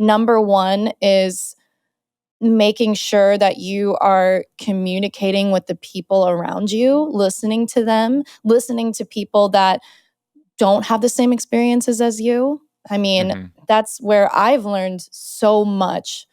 Number one is making sure that you are communicating with the people around you, listening to them, listening to people that don't have the same experiences as you. I mean, that's where I've learned so much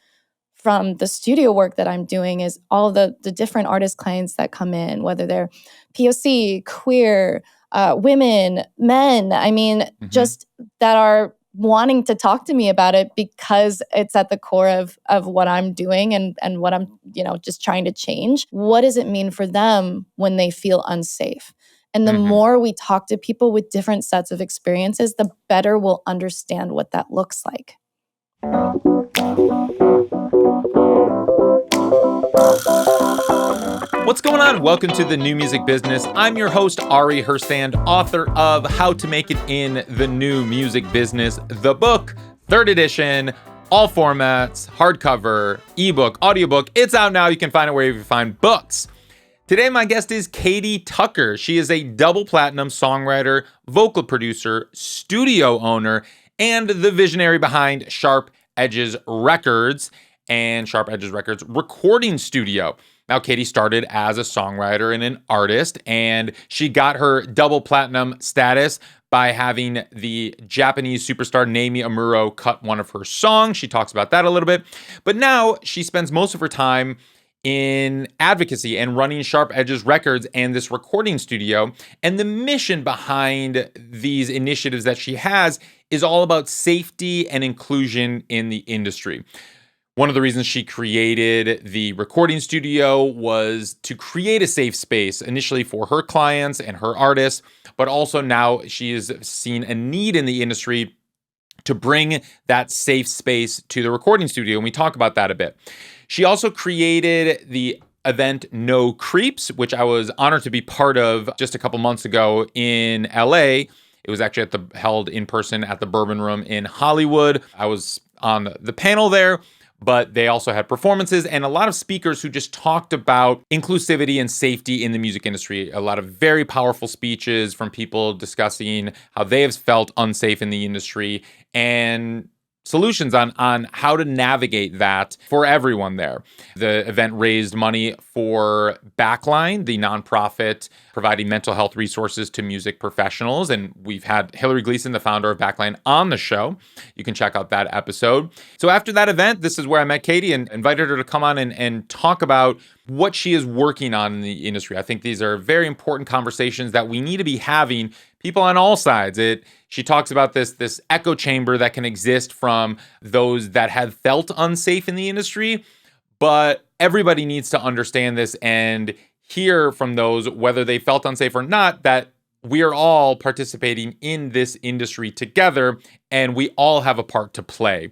from the studio work that I'm doing is all the different artist clients that come in, whether they're POC, queer, women, men. I mean, just that are wanting to talk to me about it because it's at the core of what I'm doing and what I'm, just trying to change. What does it mean for them when they feel unsafe? And the more we talk to people with different sets of experiences, the better we'll understand what that looks like. What's going on? Welcome to the New Music Business. I'm your host, Ari Herstand, author of How to Make It in the New Music Business, the book, 3rd edition, all formats, hardcover, ebook, audiobook. It's out now. You can find it wherever you find books. Today, my guest is Katie Tucker. She is a double platinum songwriter, vocal producer, studio owner, and the visionary behind Sharp Edges Records and Sharp Edges Records recording studio. Now, Katie started as a songwriter and an artist, and she got her double platinum status by having the Japanese superstar Namie Amuro cut one of her songs. She talks about that a little bit. But now she spends most of her time in advocacy and running Sharp Edges Records and this recording studio. And the mission behind these initiatives that she has is all about safety and inclusion in the industry. One of the reasons she created the recording studio was to create a safe space initially for her clients and her artists, but also now she has seen a need in the industry to bring that safe space to the recording studio. And we talk about that a bit. She also created the event No Creeps, which I was honored to be part of just a couple months ago in LA. It was actually held in person at the Bourbon Room in Hollywood. I was on the panel there, but they also had performances and a lot of speakers who just talked about inclusivity and safety in the music industry. A lot of very powerful speeches from people discussing how they have felt unsafe in the industry and solutions on how to navigate that for everyone there. The event raised money for Backline, the nonprofit providing mental health resources to music professionals. And we've had Hillary Gleason, the founder of Backline, on the show. You can check out that episode. So after that event, this is where I met Katie and invited her to come on and talk about what she is working on in the industry. I think these are very important conversations that we need to be having, people on all sides. She talks about this echo chamber that can exist from those that have felt unsafe in the industry, but everybody needs to understand this and hear from those, whether they felt unsafe or not, that we are all participating in this industry together and we all have a part to play.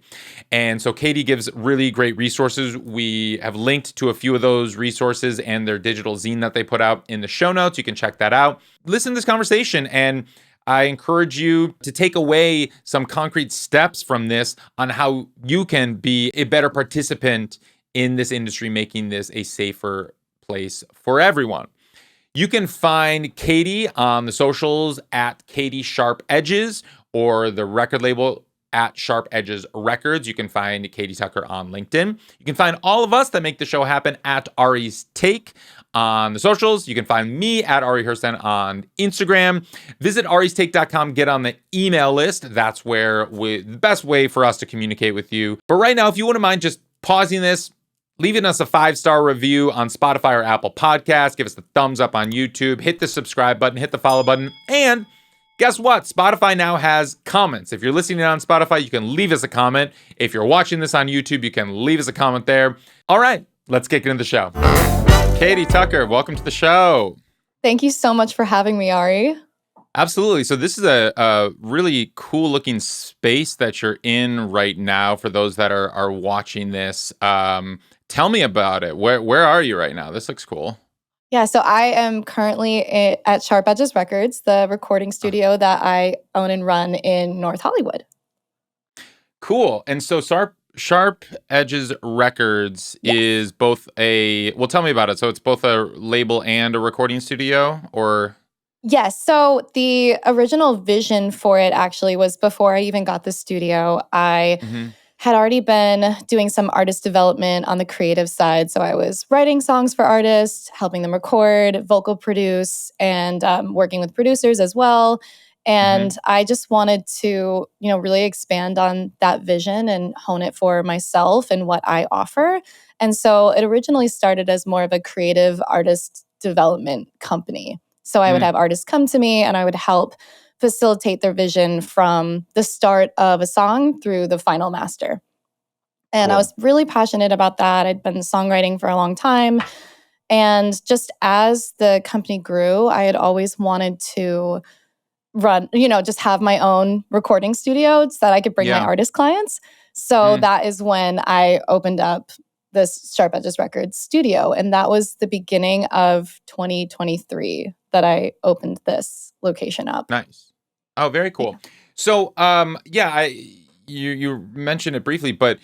And so Katie gives really great resources. We have linked to a few of those resources and their digital zine that they put out in the show notes. You can check that out. Listen to this conversation, and I encourage you to take away some concrete steps from this on how you can be a better participant in this industry, making this a safer place for everyone. You can find Katie on the socials at Katie Sharp Edges or the record label at Sharp Edges Records. You can find Katie Tucker on LinkedIn. You can find all of us that make the show happen at Ari's Take on the socials. You can find me at Ari Herstand on Instagram. Visit aristake.com, get on the email list. That's where the best way for us to communicate with you. But right now, if you wouldn't mind just pausing this, leaving us a 5-star review on Spotify or Apple Podcasts, give us the thumbs up on YouTube, hit the subscribe button, hit the follow button, and guess what? Spotify now has comments. If you're listening on Spotify, you can leave us a comment. If you're watching this on YouTube, you can leave us a comment there. All right, let's get into the show. Katie Tucker, welcome to the show. Thank you so much for having me, Ari. Absolutely. So this is a really cool looking space that you're in right now for those that are watching this. Tell me about it. Where are you right now? This looks cool. Yeah, so I am currently at Sharp Edges Records, the recording studio that I own and run in North Hollywood. Cool. And so Sharp Edges Records is both well, tell me about it. So it's both a label and a recording studio, or? Yes. So the original vision for it actually was before I even got the studio. I had already been doing some artist development on the creative side. So I was writing songs for artists, helping them record, vocal produce, and working with producers as well. And I just wanted to, really expand on that vision and hone it for myself and what I offer. And so it originally started as more of a creative artist development company. So I would have artists come to me and I would help facilitate their vision from the start of a song through the final master. And I was really passionate about that. I'd been songwriting for a long time. And just as the company grew, I had always wanted to run, just have my own recording studio so that I could bring my artist clients. So that is when I opened up this Sharp Edges Records studio. And that was the beginning of 2023 that I opened this location up. Nice. Oh, very cool. Yeah. So, you mentioned it briefly, but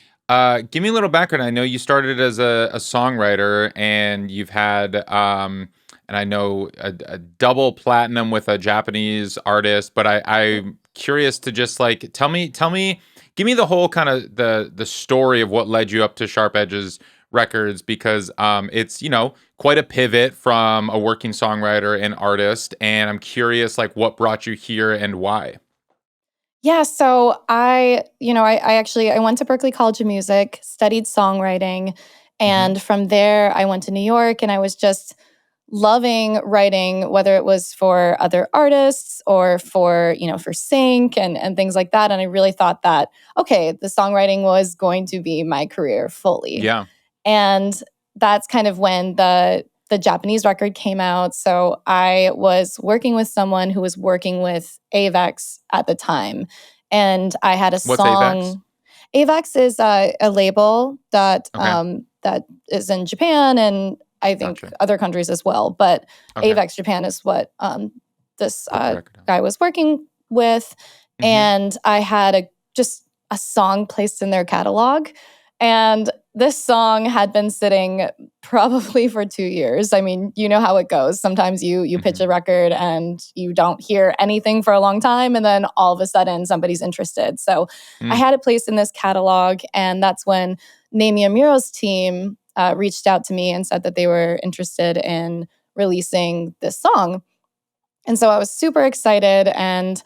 give me a little background. I know you started as a songwriter, and you've had, and I know a double platinum with a Japanese artist. But I'm curious to just like tell me, give me the whole kind of the story of what led you up to Sharp Edges Records, because it's quite a pivot from a working songwriter and artist, and I'm curious like what brought you here and why. Yeah, so I went to Berklee College of Music, studied songwriting, and from there I went to New York, and I was just loving writing, whether it was for other artists or for Sync and things like that. And I really thought that, okay, the songwriting was going to be my career fully. Yeah. And that's kind of when the Japanese record came out. So I was working with someone who was working with Avex at the time. And I had a What's song. Avex is a label that that is in Japan and I think other countries as well. But Avex Japan is what this guy was working with. And I had just a song placed in their catalog. And this song had been sitting probably for 2 years. I mean, you know how it goes. Sometimes you pitch a record and you don't hear anything for a long time, and then all of a sudden somebody's interested. So I had it placed in this catalog, and that's when Namie Amuro's team reached out to me and said that they were interested in releasing this song. And so I was super excited, and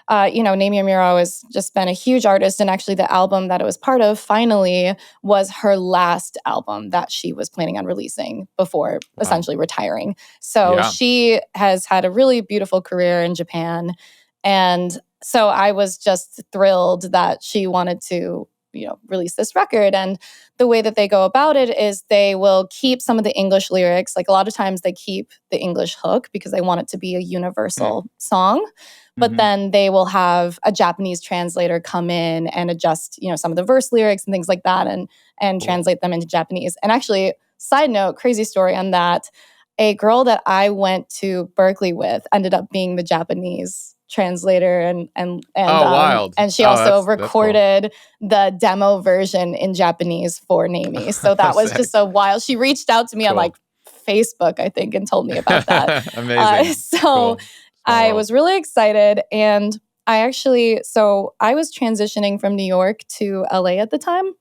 Namie Amuro has just been a huge artist, and actually the album that it was part of finally was her last album that she was planning on releasing before essentially retiring. So she has had a really beautiful career in Japan, and so I was just thrilled that she wanted to release this record. And the way that they go about it is they will keep some of the English lyrics. Like a lot of times they keep the English hook because they want it to be a universal song. But then they will have a Japanese translator come in and adjust, some of the verse lyrics and things like that and translate them into Japanese. And actually, side note, crazy story on that, a girl that I went to Berklee with ended up being the Japanese translator wild. And she also recorded the demo version in Japanese for Namie. So that was just a wild. She reached out to me on like Facebook, I think, and told me about that. Amazing. Cool. I was really excited, and I was transitioning from New York to LA at the time.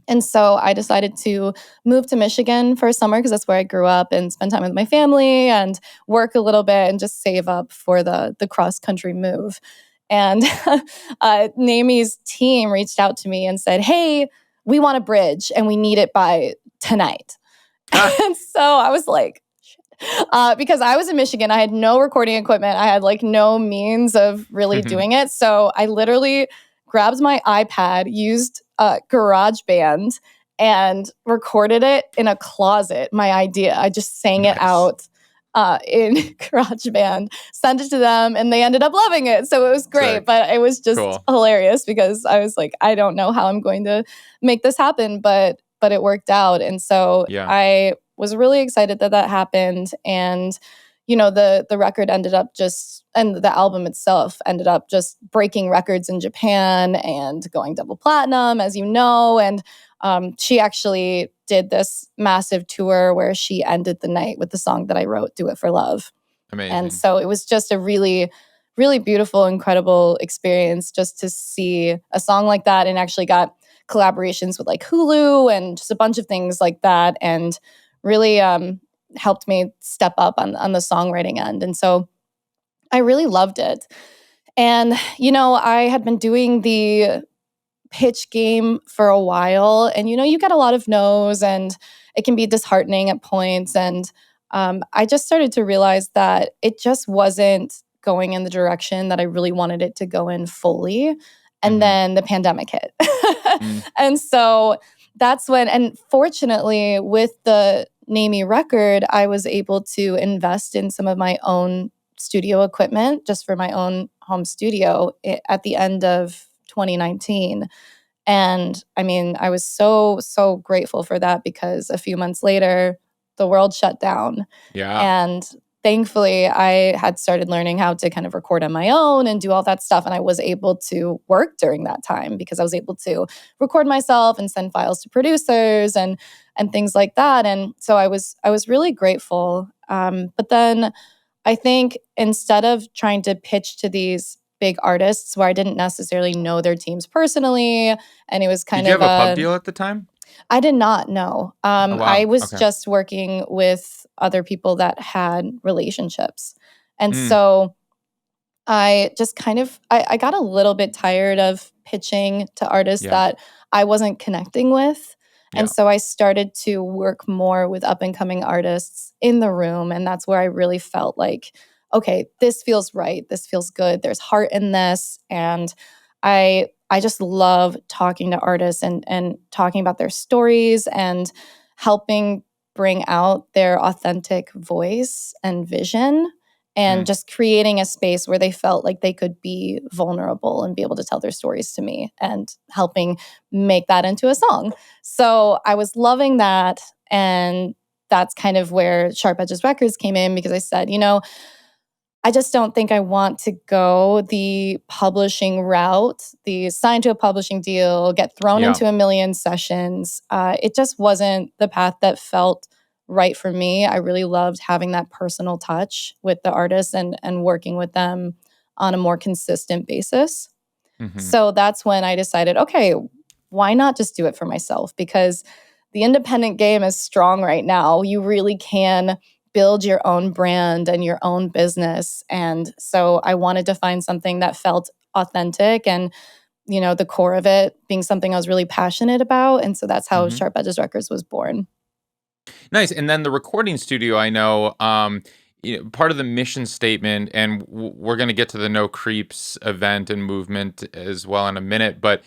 And so I decided to move to Michigan for a summer because that's where I grew up, and spend time with my family and work a little bit and just save up for the cross-country move. And Namie's team reached out to me and said, hey, we want a bridge and we need it by tonight. And so I was like, because I was in Michigan, I had no recording equipment. I had like no means of really doing it. So I literally grabbed my iPad, used GarageBand, and recorded it in a closet. My idea. I just sang it out in GarageBand, sent it to them, and they ended up loving it. So it was great, Sick. But it was just hilarious because I was like, I don't know how I'm going to make this happen, but it worked out. And so I was really excited that happened. And, the record ended up and the album itself ended up just breaking records in Japan and going double platinum, as you know. And she actually did this massive tour where she ended the night with the song that I wrote, Do It for Love. Amazing. And so it was just a really, really beautiful, incredible experience just to see a song like that, and actually got collaborations with like Hulu and just a bunch of things like that, and really helped me step up on the songwriting end. And so I really loved it. And, I had been doing the pitch game for a while, and, you get a lot of no's, and it can be disheartening at points. And I just started to realize that it just wasn't going in the direction that I really wanted it to go in fully. And then the pandemic hit. And so that's when, and fortunately, with the Namie record, I was able to invest in some of my own studio equipment just for my own home studio at the end of 2019. And I mean, I was so, so grateful for that, because a few months later, the world shut down. Yeah. And thankfully, I had started learning how to kind of record on my own and do all that stuff. And I was able to work during that time, because I was able to record myself and send files to producers and things like that. And so I was really grateful. But then I think instead of trying to pitch to these big artists where I didn't necessarily know their teams personally, and it was Did kind you of have a pub deal at the time? I did not know. Oh, I wow. was Okay. just working with other people that had relationships. And Mm. so I just kind of I got a little bit tired of pitching to artists Yeah. that I wasn't connecting with. Yeah. And so I started to work more with up and coming artists in the room. And that's where I really felt like, okay, this feels right. This feels good. There's heart in this. And I just love talking to artists and talking about their stories and helping bring out their authentic voice and vision, and Mm. just creating a space where they felt like they could be vulnerable and be able to tell their stories to me, and helping make that into a song. So I was loving that. And that's kind of where Sharp Edges Records came in, because I said, I just don't think I want to go the publishing route, the sign to a publishing deal, get thrown Yeah. into a million sessions. It just wasn't the path that felt right for me. I really loved having that personal touch with the artists and working with them on a more consistent basis. Mm-hmm. So that's when I decided, okay, why not just do it for myself? Because the independent game is strong right now. You really can build your own brand and your own business. And so I wanted to find something that felt authentic, and, the core of it being something I was really passionate about. And so that's how Mm-hmm. Sharp Edges Records was born. Nice. And then the recording studio, I know, part of the mission statement, and we're going to get to the No Creeps event and movement as well in a minute, but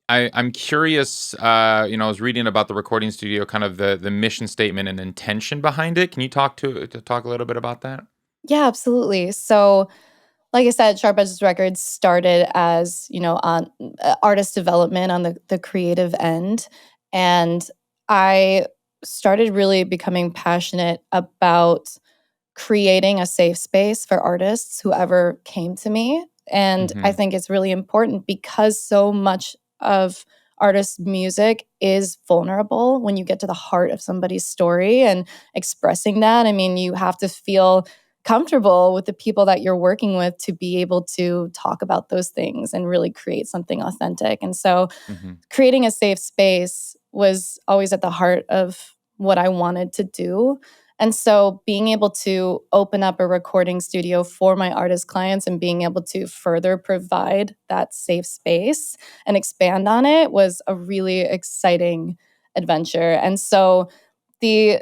I'm curious, I was reading about the recording studio, kind of the mission statement and intention behind it. Can you talk a little bit about that? Yeah, absolutely. So, like I said, Sharp Edges Records started as, on artist development on the creative end. And I started really becoming passionate about creating a safe space for artists, whoever came to me. And I Mm-hmm. think it's really important, because so much of artists' music is vulnerable when you get to the heart of somebody's story and expressing that. I mean, you have to feel comfortable with the people that you're working with to be able to talk about those things and really create something authentic. And so Mm-hmm. creating a safe space was always at the heart of what I wanted to do. And so being able to open up a recording studio for my artist clients and being able to further provide that safe space and expand on it was a really exciting adventure. And so the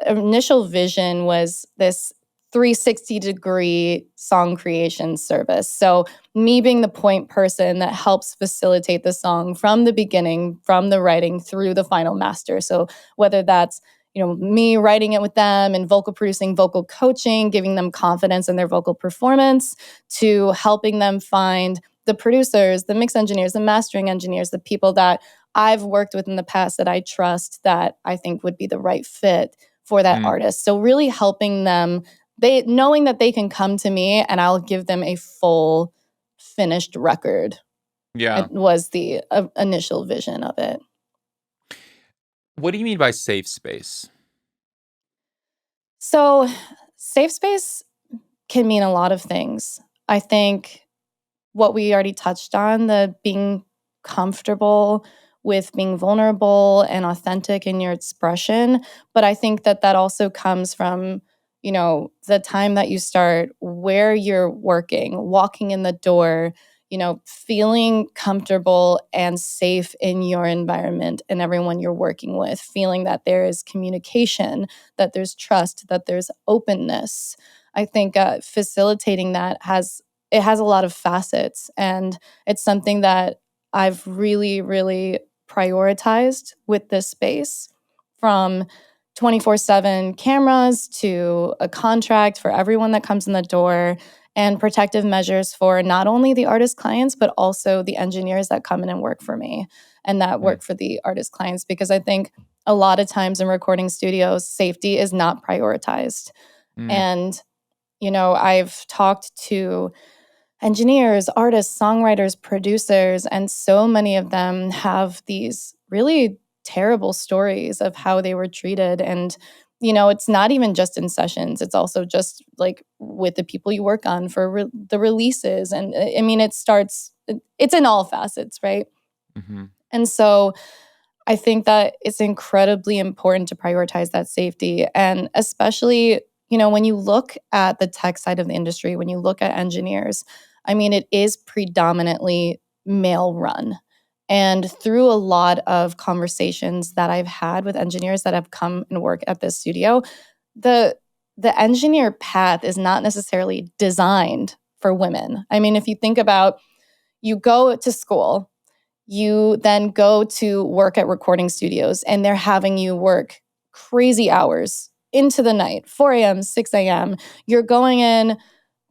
initial vision was this 360-degree song creation service. So me being the point person that helps facilitate the song from the beginning, from the writing through the final master. So whether that's me writing it with them and vocal producing, vocal coaching, giving them confidence in their vocal performance, to helping them find the producers, the mix engineers, the mastering engineers, the people that I've worked with in the past that I trust, that I think would be the right fit for that Mm. artist. So really helping them, they knowing that they can come to me and I'll give them a full finished record. Yeah. It was the initial vision of it. What do you mean by safe space? So safe space can mean a lot of things. I think what we already touched on, the being comfortable with being vulnerable and authentic in your expression. But I think that that also comes from, the time that you start, where you're working, walking in the door, feeling comfortable and safe in your environment and everyone you're working with, feeling that there is communication, that there's trust, that there's openness. I think facilitating that has a lot of facets, and it's something that I've really, really prioritized with this space, from 24/7 cameras to a contract for everyone that comes in the door, and protective measures for not only the artist clients, but also the engineers that come in and work for me and that Mm. work for the artist clients. Because I think a lot of times in recording studios, safety is not prioritized. Mm. And, I've talked to engineers, artists, songwriters, producers, and so many of them have these really terrible stories of how they were treated. And, it's not even just in sessions, it's also just like with the people you work on for the releases. And I mean, it's in all facets, right? Mm-hmm. And so I think that it's incredibly important to prioritize that safety. And especially, when you look at the tech side of the industry, when you look at engineers, I mean, it is predominantly male run. And through a lot of conversations that I've had with engineers that have come and work at this studio, the the engineer path is not necessarily designed for women. I mean, if you think about, you go to school, you then go to work at recording studios, and they're having you work crazy hours into the night, 4 a.m., 6 a.m. You're going in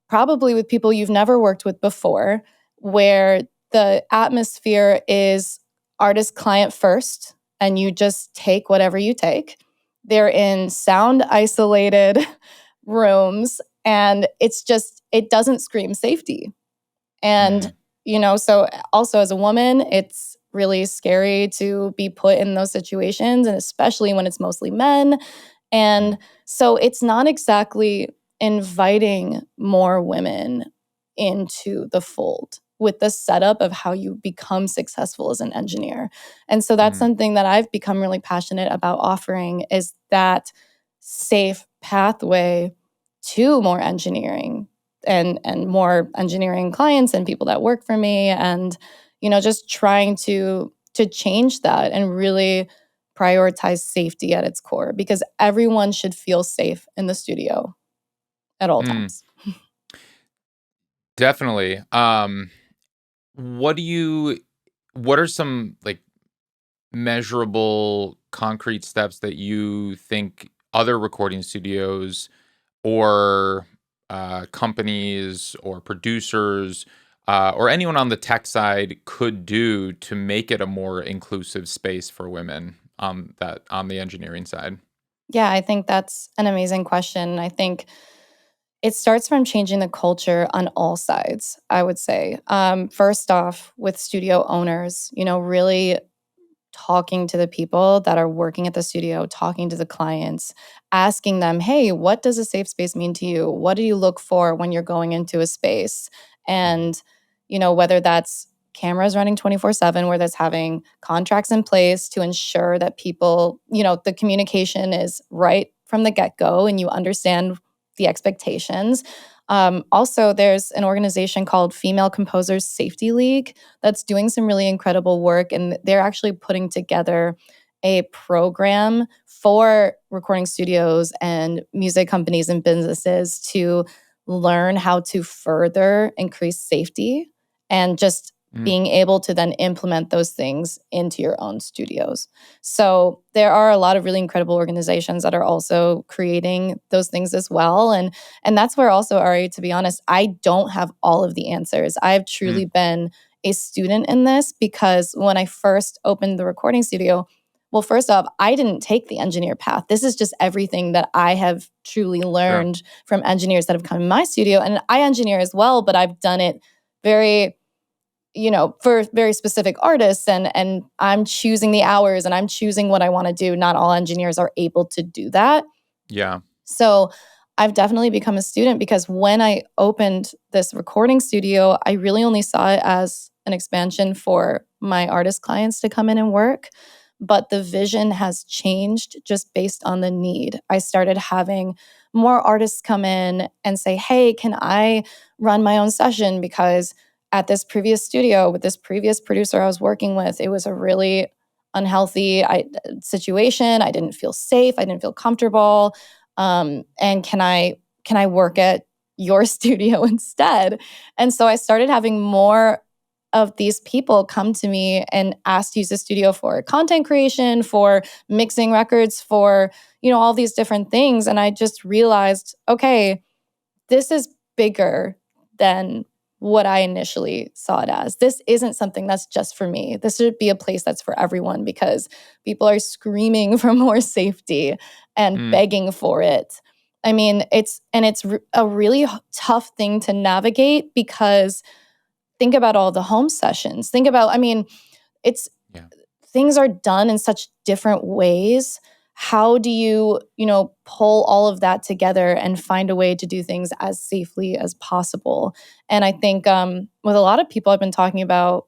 probably with people you've never worked with before, where the atmosphere is artist client first, and you just take whatever you take. They're in sound isolated rooms, and it doesn't scream safety. And, Mm. so also as a woman, it's really scary to be put in those situations, and especially when it's mostly men. And Mm. so it's not exactly inviting more women into the fold with the setup of how you become successful as an engineer. And so that's Mm. something that I've become really passionate about offering, is that safe pathway to more engineering and more engineering clients and people that work for me, and just trying to change that and really prioritize safety at its core, because everyone should feel safe in the studio at all Mm. times. Definitely. What do you what are some like measurable concrete steps that you think other recording studios or companies or producers or anyone on the tech side could do to make it a more inclusive space for women on the engineering side? Yeah, I think that's an amazing question. I think it starts from changing the culture on all sides, I would say. First off, with studio owners, really talking to the people that are working at the studio, talking to the clients, asking them, hey, what does a safe space mean to you? What do you look for when you're going into a space? Mhm. And, whether that's cameras running 24/7, where that's having contracts in place to ensure that people, the communication is right from the get-go and you understand the expectations. Also, there's an organization called Female Composers Safety League that's doing some really incredible work. And they're actually putting together a program for recording studios and music companies and businesses to learn how to further increase safety, and just Mm. being able to then implement those things into your own studios. So there are a lot of really incredible organizations that are also creating those things as well. And that's where also, Ari, to be honest, I don't have all of the answers. I've truly Mm. been a student in this, because when I first opened the recording studio, well, first off, I didn't take the engineer path. This is just everything that I have truly Sure. learned from engineers that have come in my studio. And I engineer as well, but I've done it very, for very specific artists, and I'm choosing the hours and I'm choosing what I want to do. Not all engineers are able to do that. Yeah. So I've definitely become a student, because when I opened this recording studio, I really only saw it as an expansion for my artist clients to come in and work. But the vision has changed just based on the need. I started having more artists come in and say, hey, can I run my own session? Because at this previous studio with this previous producer I was working with, it was a really unhealthy situation. I didn't feel safe. I didn't feel comfortable. And can I work at your studio instead? And so I started having more of these people come to me and ask to use the studio for content creation, for mixing records, for, all these different things. And I just realized, okay, this is bigger than what I initially saw it as. This isn't something that's just for me. This should be a place that's for everyone, because people are screaming for more safety and begging for it. I mean, it's a really tough thing to navigate, because think about all the home sessions. Think about, it's Yeah. things are done in such different ways. How do you, pull all of that together and find a way to do things as safely as possible? And I think with a lot of people I've been talking about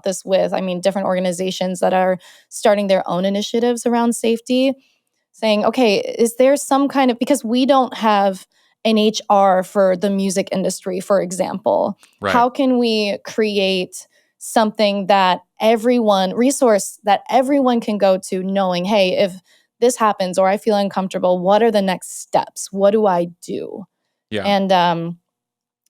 this with, different organizations that are starting their own initiatives around safety, saying, okay, is there some kind of, because we don't have an HR for the music industry, for example. Right. How can we create something that resource that everyone can go to, knowing, hey, if this happens or I feel uncomfortable, what are the next steps? What do I do? Yeah. And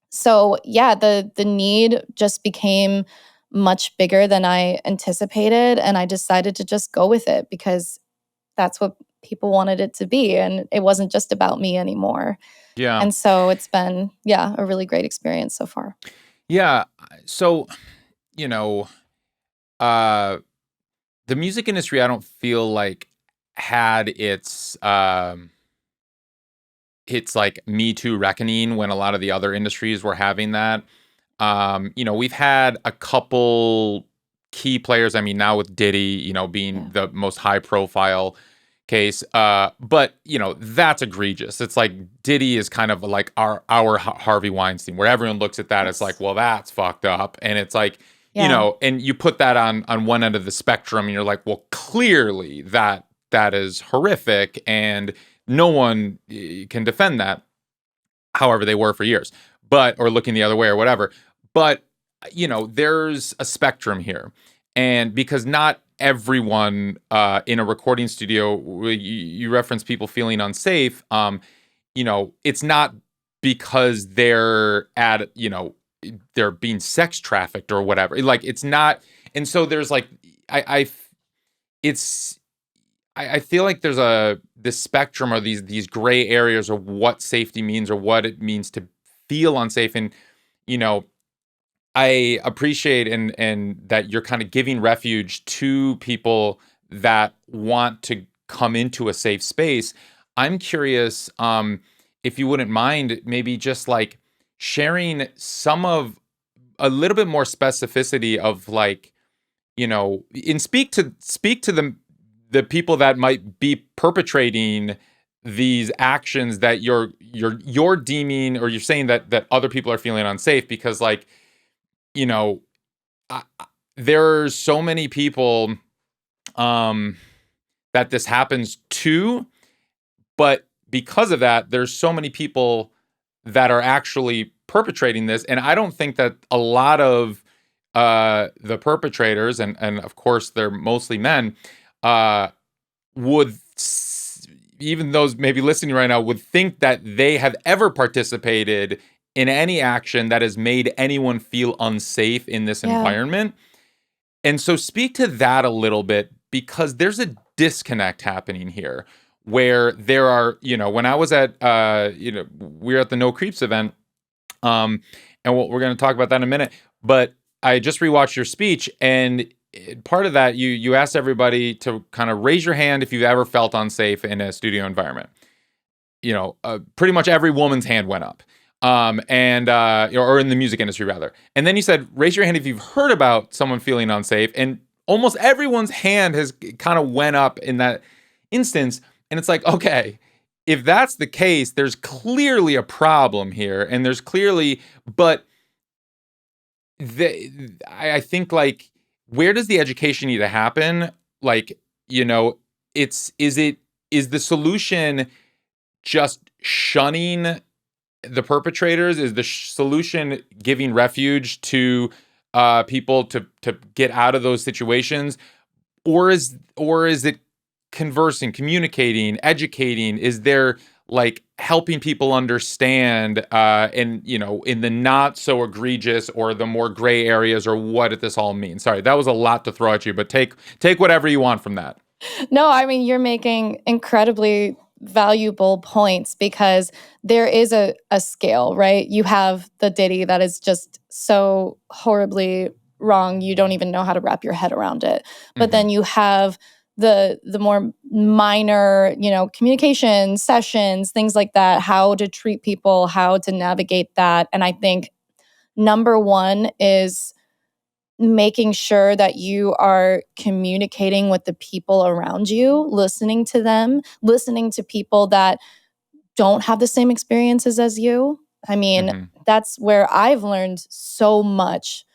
so yeah, the need just became much bigger than I anticipated, and I decided to just go with it, because that's what people wanted it to be, and it wasn't just about me anymore. Yeah. And so it's been, a really great experience so far. Yeah. So, you know, uh, the music industry, I don't feel like had its like Me Too reckoning when a lot of the other industries were having that. We've had a couple key players. I mean, now with Diddy, being the most high profile case. But that's egregious. It's like Diddy is kind of like our Harvey Weinstein, where everyone looks at that. Yes. It's like, well, that's fucked up. And it's like, Yeah. and you put that on one end of the spectrum, and you're like, well, clearly that is horrific, and no one can defend that. However, they were for years, or looking the other way or whatever. But there's a spectrum here, and because not everyone in a recording studio, you reference people feeling unsafe. It's not because they're they're being sex trafficked or whatever. Like, it's not. And so there's like, I feel like there's this spectrum, or these gray areas of what safety means, or what it means to feel unsafe. And I appreciate and that you're kind of giving refuge to people that want to come into a safe space. I'm curious, if you wouldn't mind maybe just like sharing a little bit more specificity of, like, and speak to the people that might be perpetrating these actions that you're deeming, or you're saying that other people are feeling unsafe, because, like, you know there's so many people that this happens to, but because of that, there's so many people that are actually perpetrating this. And I don't think that a lot of the perpetrators, and of course they're mostly men, would, even those maybe listening right now, would think that they have ever participated in any action that has made anyone feel unsafe in this environment. And so speak to that a little bit, because there's a disconnect happening here, where there are, when I was at, we were at the No Creeps event, and we're going to talk about that in a minute, but I just rewatched your speech, and part of that, you asked everybody to kind of raise your hand if you've ever felt unsafe in a studio environment. Pretty much every woman's hand went up, or in the music industry rather. And then you said, raise your hand if you've heard about someone feeling unsafe, and almost everyone's hand has kind of went up in that instance. And it's like, okay, if that's the case, there's clearly a problem here, and there's clearly, but I think, like, where does the education need to happen? Like, you know, is the solution just shunning the perpetrators? Is the solution giving refuge to people to get out of those situations, or is it conversing, communicating, educating? Is there, like, helping people understand and, you know, in the not so egregious or the more gray areas, or what this all means? Sorry, that was a lot to throw at you, but take whatever you want from that. No, I mean, you're making incredibly valuable points because there is a scale, right? You have the Diddy that is just so horribly wrong, you don't even know how to wrap your head around it. But Mm-hmm. then you have the more minor, communication sessions, things like that, how to treat people, how to navigate that. And I think number one is making sure that you are communicating with the people around you, listening to them, listening to people that don't have the same experiences as you. I mean, Mm-hmm. that's where I've learned so much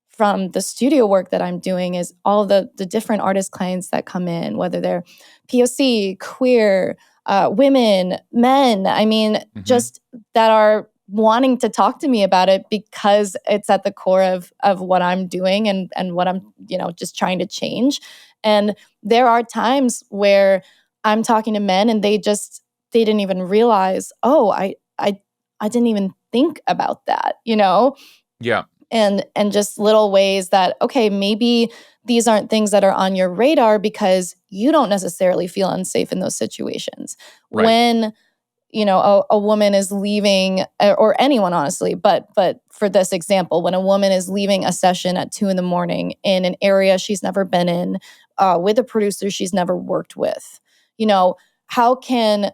from the studio work that I'm doing is all the different artist clients that come in, whether they're POC, queer, women, men. I mean, Mm-hmm. just that are wanting to talk to me about it because it's at the core of what I'm doing and what I'm, just trying to change. And there are times where I'm talking to men and they didn't even realize, oh, I didn't even think about that. Yeah. And just little ways that, okay, maybe these aren't things that are on your radar because you don't necessarily feel unsafe in those situations. Right. When a woman is leaving, or anyone honestly, but for this example, when a woman is leaving a session at 2 a.m. in an area she's never been in, with a producer she's never worked with, you know how can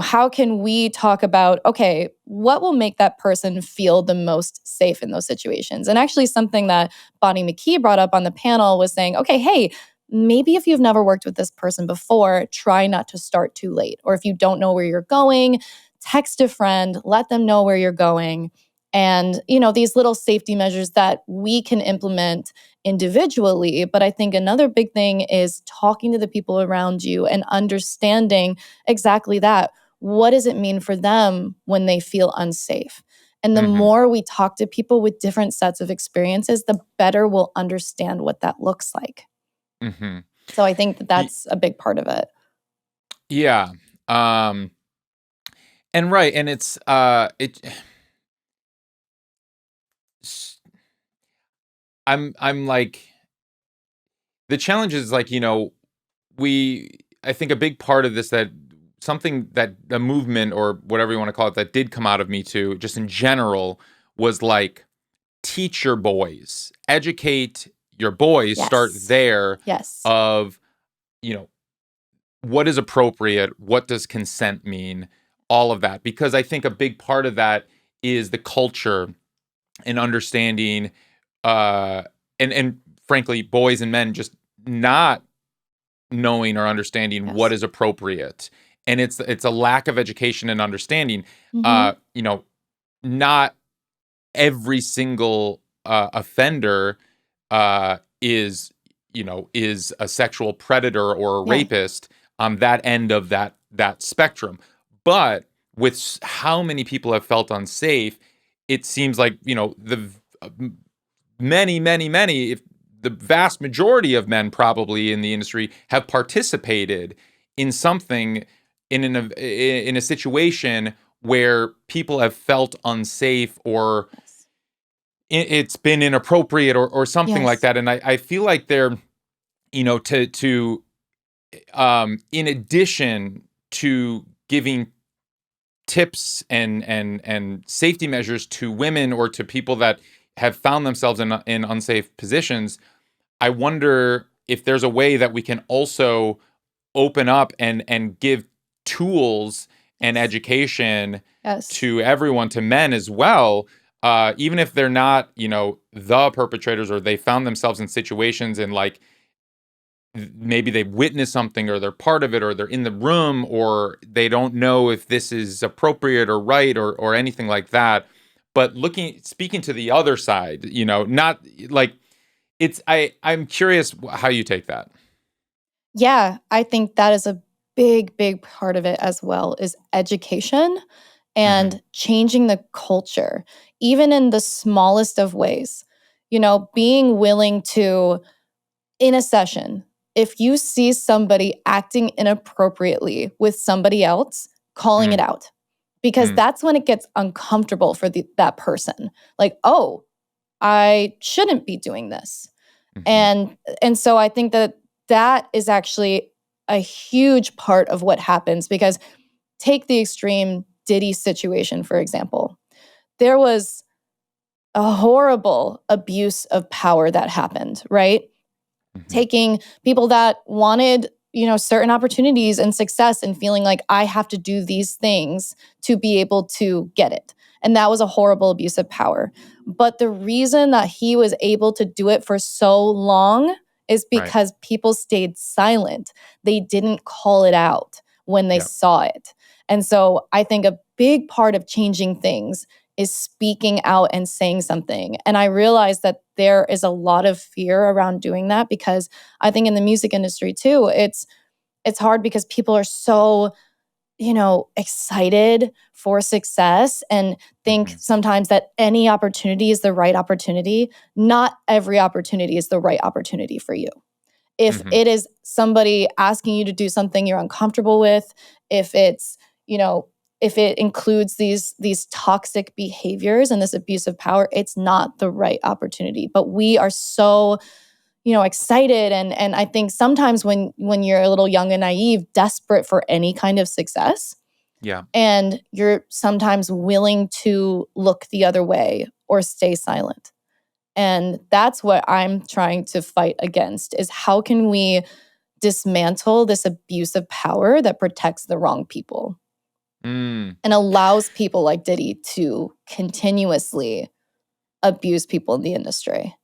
how can we talk about, okay, what will make that person feel the most safe in those situations? And actually, something that Bonnie McKee brought up on the panel was saying, okay, hey, maybe if you've never worked with this person before, try not to start too late. Or if you don't know where you're going, text a friend, let them know where you're going. And, these little safety measures that we can implement individually. But I think another big thing is talking to the people around you and understanding exactly that. What does it mean for them when they feel unsafe? And the Mm-hmm. more we talk to people with different sets of experiences, the better we'll understand what that looks like. Mm-hmm. So I think that that's a big part of it. Yeah. And right, and it's I'm like, the challenge is, like, I think a big part of this, that something that the movement, or whatever you want to call it, that did come out of Me Too, just in general, was like, teach your boys, educate your boys, start Yes. there, Yes. of, you know, what is appropriate, what does consent mean, all of that. Because I think a big part of that is the culture and understanding, uh, and frankly, boys and men just not knowing or understanding what Yes. is appropriate. And it's a lack of education and understanding. Mm-hmm. Not every single offender is a sexual predator or a Yeah. rapist on that end of that spectrum. But with how many people have felt unsafe, it seems like, the many, if the vast majority of men probably in the industry have participated in something, in a situation where people have felt unsafe, or Yes. it's been inappropriate, or something like Yes. that. And I feel like they're, to in addition to giving tips and safety measures to women, or to people that have found themselves in unsafe positions, I wonder if there's a way that we can also open up and give tools and Yes. education Yes. to everyone, to men as well, even if they're not, the perpetrators, or they found themselves in situations, and, like, maybe they've witnessed something, or they're part of it, or they're in the room, or they don't know if this is appropriate or right, or anything like that. But speaking to the other side, not like I'm curious how you take that. Yeah, I think that is a big, big part of it as well, is education Mm-hmm. and changing the culture, even in the smallest of ways. Being willing to, in a session, if you see somebody acting inappropriately with somebody else, calling it out, because that's when it gets uncomfortable for that person. Like, oh, I shouldn't be doing this. Mm-hmm. And so I think that is actually a huge part of what happens, because take the extreme Diddy situation, for example. There was a horrible abuse of power that happened, right? Mm-hmm. Taking people that wanted, certain opportunities and success, and feeling like I have to do these things to be able to get it. And that was a horrible abuse of power. But the reason that he was able to do it for so long is Right. because people stayed silent. They didn't call it out when they Yeah. saw it. And so I think a big part of changing things is speaking out and saying something. And I realized that there is a lot of fear around doing that, because I think in the music industry too, it's hard because people are so, excited for success, and think Mm-hmm. sometimes that any opportunity is the right opportunity. Not every opportunity is the right opportunity for you. If Mm-hmm. it is somebody asking you to do something you're uncomfortable with, if it's, if it includes these toxic behaviors and this abuse of power, it's not the right opportunity. But we are so, excited, and I think sometimes when you're a little young and naive, desperate for any kind of success, Yeah. and you're sometimes willing to look the other way or stay silent. And that's what I'm trying to fight against, is how can we dismantle this abuse of power that protects the wrong people Mm. and allows people like Diddy to continuously abuse people in the industry.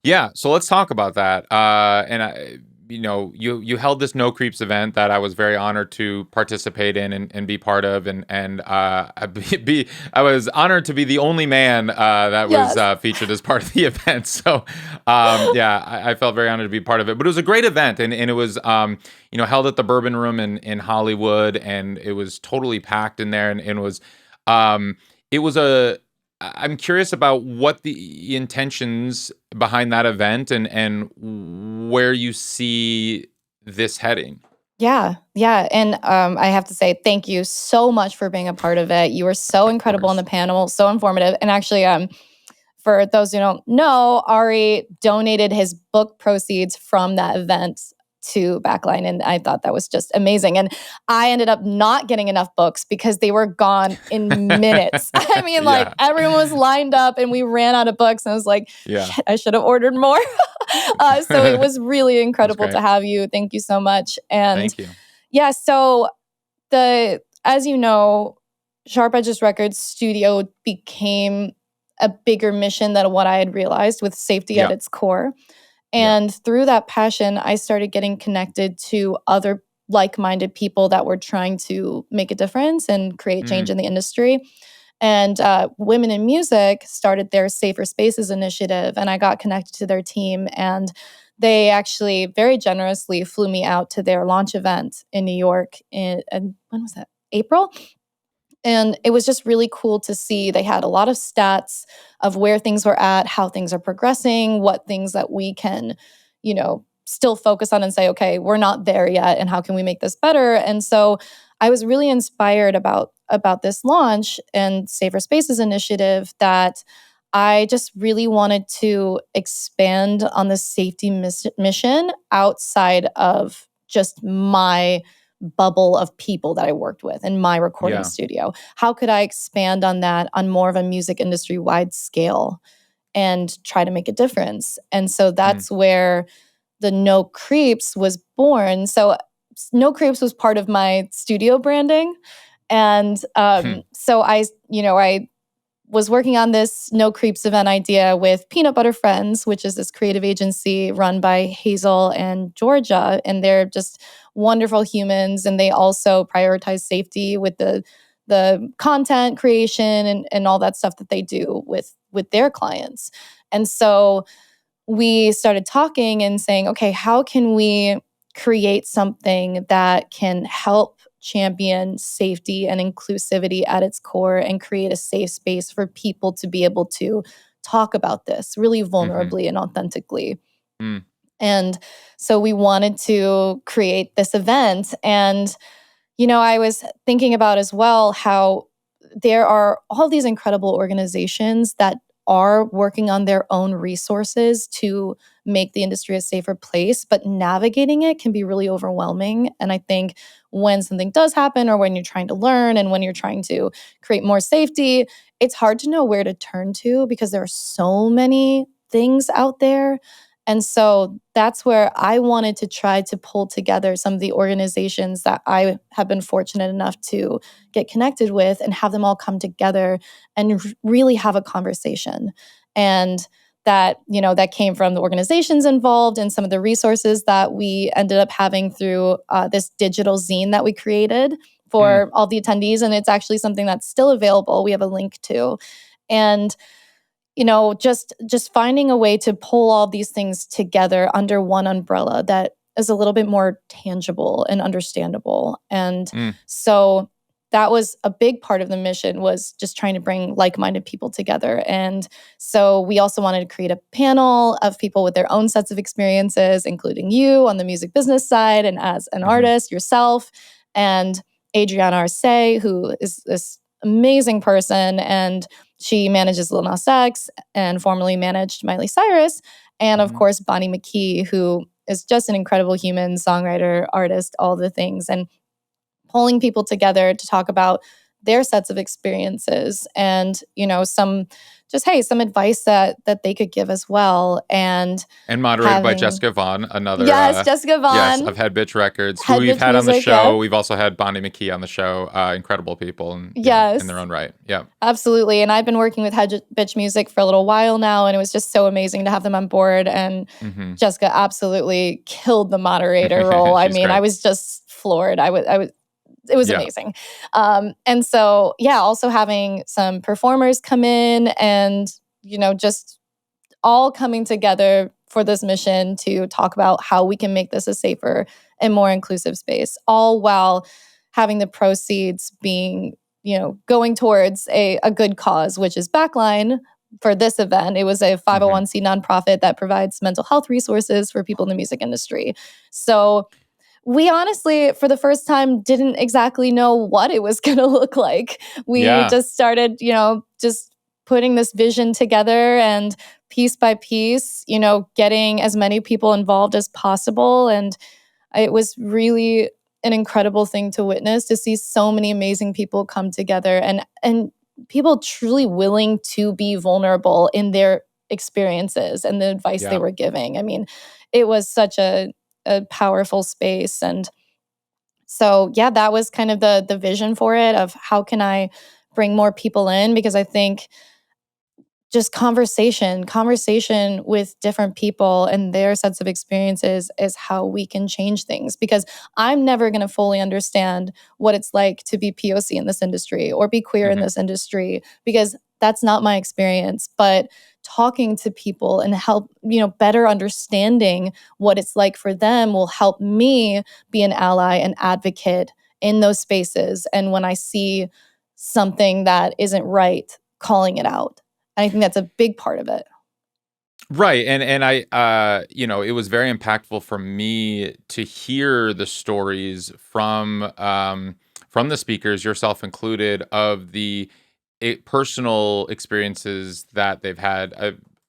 Yeah, so let's talk about that. And you held this No Creeps event that I was very honored to participate in and be part of, and I was honored to be the only man that was Yes. featured as part of the event. So yeah, I felt very honored to be part of it. But it was a great event, and it was held at the Bourbon Room in Hollywood, and it was totally packed in there, and it was a I'm curious about what the intentions behind that event, and where you see this heading. Yeah. Yeah. And I have to say, thank you so much for being a part of it. You were so Of incredible on course. the panel, so informative. And actually, for those who don't know, Ari donated his book proceeds from that event to Backline. And I thought that was just amazing. And I ended up not getting enough books because they were gone in minutes. I mean, like Yeah. everyone was lined up and we ran out of books. And I was like, Yeah. shit, I should have ordered more. So it was really That's incredible to great. have you. Thank you so much. And Thank you. yeah, so as you know, Sharp Edges Records studio became a bigger mission than what I had realized, with safety at Yeah. its core. Yeah. And through that passion, I started getting connected to other like-minded people that were trying to make a difference and create change Mm. in the industry. And Women in Music started their Safer Spaces initiative, and I got connected to their team. And they actually very generously flew me out to their launch event in New York and when was that? April? And it was just really cool to see. They had a lot of stats of where things were at, how things are progressing, what things that we can, still focus on and say, okay, we're not there yet, and how can we make this better? And so I was really inspired about this launch and Safer Spaces initiative, that I just really wanted to expand on the safety mission outside of just my bubble of people that I worked with in my recording Yeah. studio. How could I expand on that on more of a music industry wide scale and try to make a difference? And so Mm. that's where the No Creeps was born. So No Creeps was part of my studio branding. And so I was working on this No Creeps event idea with Peanut Butter Friends, which is this creative agency run by Hazel and Georgia. And they're just wonderful humans. And they also prioritize safety with the content creation and all that stuff that they do with their clients. And so we started talking and saying, okay, how can we create something that can help champion safety and inclusivity at its core and create a safe space for people to be able to talk about this really vulnerably and authentically. Mm. And so we wanted to create this event. And, I was thinking about as well how there are all these incredible organizations that are working on their own resources to make the industry a safer place, but navigating it can be really overwhelming. And I think when something does happen, or when you're trying to learn and when you're trying to create more safety, it's hard to know where to turn to because there are so many things out there. And so that's where I wanted to try to pull together some of the organizations that I have been fortunate enough to get connected with and have them all come together and really have a conversation. And that came from the organizations involved and some of the resources that we ended up having through this digital zine that we created for all the attendees. And it's actually something that's still available. We have a link to. And just finding a way to pull all these things together under one umbrella that is a little bit more tangible and understandable. And so that was a big part of the mission, was just trying to bring like-minded people together. And so we also wanted to create a panel of people with their own sets of experiences, including you on the music business side and as an artist yourself, and Adriana Arce, who is this amazing person, and she manages Lil Nas X and formerly managed Miley Cyrus. And of course, Bonnie McKee, who is just an incredible human, songwriter, artist, all the things. And pulling people together to talk about their sets of experiences and, some advice that they could give as well. And moderated by Jessica Vaughn, another Jessica Vaughn of Head Bitch Records, Head who we've Bitch had on the Music, show. yeah. We've also had Bonnie McKee on the show. Incredible people in their own right. Yeah, absolutely. And I've been working with Head Bitch Music for a little while now, and it was just so amazing to have them on board. And Jessica absolutely killed the moderator role. I mean, great. I was just floored. It was amazing. And so, also having some performers come in and, just all coming together for this mission to talk about how we can make this a safer and more inclusive space, all while having the proceeds being, going towards a good cause, which is Backline. For this event, it was a 501c nonprofit that provides mental health resources for people in the music industry. So we honestly, for the first time, didn't exactly know what it was going to look like. We just started, just putting this vision together and piece by piece, getting as many people involved as possible. And it was really an incredible thing to witness, to see so many amazing people come together and people truly willing to be vulnerable in their experiences and the advice they were giving. I mean, it was such a powerful space. And so, that was kind of the vision for it, of how can I bring more people in? Because I think just conversation with different people and their sets of experiences is how we can change things. Because I'm never going to fully understand what it's like to be POC in this industry or be queer in this industry, because that's not my experience. But talking to people and help, better understanding what it's like for them will help me be an ally and advocate in those spaces. And when I see something that isn't right, calling it out. I think that's a big part of it. Right. And I, it was very impactful for me to hear the stories from the speakers, yourself included, of the personal experiences that they've had.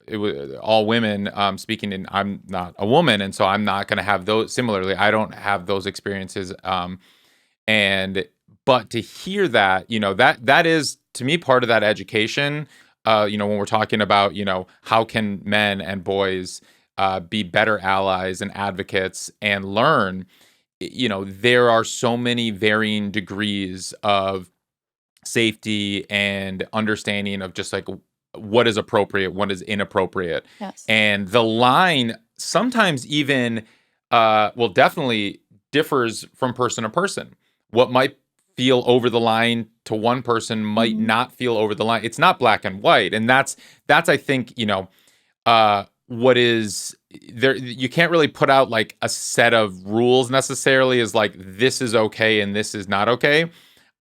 It was all women speaking, and I'm not a woman, and so I'm not going to have those. Similarly, I don't have those experiences. But to hear that, that is, to me, part of that education. When we're talking about, how can men and boys be better allies and advocates and learn, there are so many varying degrees of safety and understanding of just like what is appropriate, what is inappropriate. Yes. And the line sometimes even, well, definitely differs from person to person. What might feel over the line to one person might Mhm. not feel over the line. It's not black and white. And that's I think, what is there, you can't really put out like a set of rules necessarily as like this is okay and this is not okay.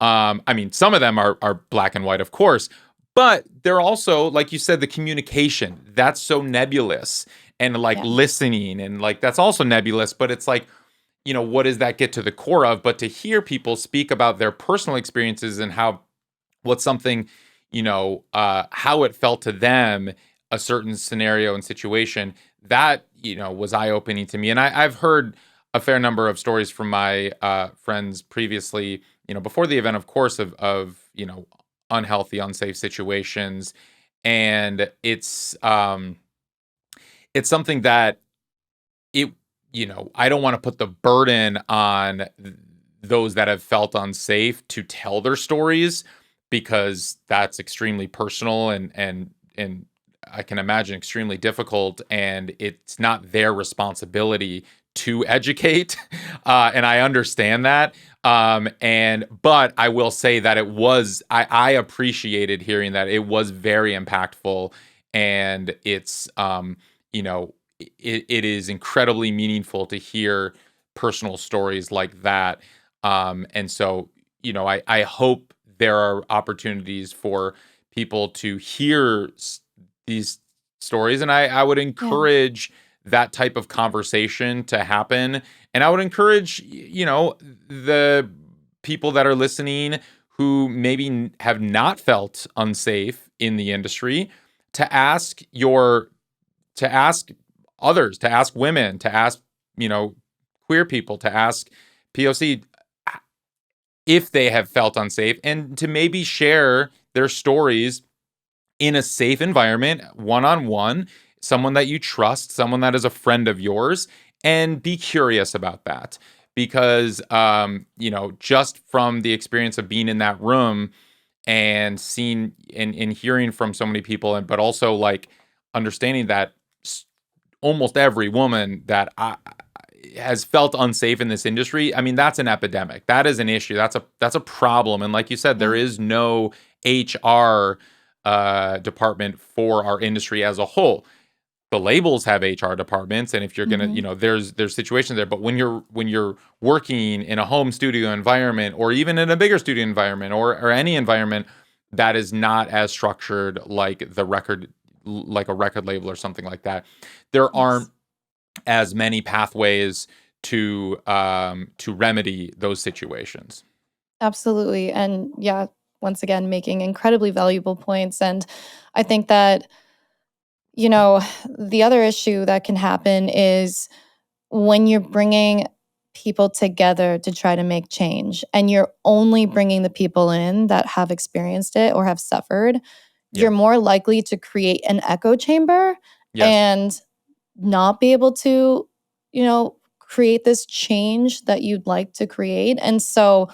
I mean, some of them are black and white, of course, but they're also, like you said, the communication that's so nebulous, and like Yeah. listening, and like that's also nebulous. But it's like, what does that get to the core of? But to hear people speak about their personal experiences and how what's something, how it felt to them, a certain scenario and situation, that, was eye opening to me. And I've heard a fair number of stories from my friends previously, before the event, of course, of unhealthy, unsafe situations. And it's something that it, I don't want to put the burden on those that have felt unsafe to tell their stories, because that's extremely personal, and I can imagine extremely difficult, and it's not their responsibility to educate. And I understand that. But I will say that I appreciated hearing that. It was very impactful, and you know, it is incredibly meaningful to hear personal stories like that. And so, I hope there are opportunities for people to hear these stories. And I would Yeah. encourage that type of conversation to happen. And I would encourage, the people that are listening who maybe have not felt unsafe in the industry to ask others, to ask women, to ask, queer people, to ask POC if they have felt unsafe, and to maybe share their stories in a safe environment, one on one, someone that you trust, someone that is a friend of yours, and be curious about that. Because, just from the experience of being in that room and seeing and hearing from so many people, and but also like understanding that almost every woman that has felt unsafe in this industry. I mean, that's an epidemic. That is an issue. That's a problem. And like you said, there Yeah. is no HR department for our industry as a whole. The labels have HR departments, and if you're gonna, Mhm. there's situations there. But when you're working in a home studio environment, or even in a bigger studio environment, or any environment that is not as structured like like a record label or something like that, there Yes. aren't as many pathways to remedy those situations. Absolutely. And yeah, once again, making incredibly valuable points. And I think that, you know, the other issue that can happen is when you're bringing people together to try to make change and you're only bringing the people in that have experienced it or have suffered, you're Yeah. more likely to create an echo chamber Yes. and not be able to, create this change that you'd like to create. And so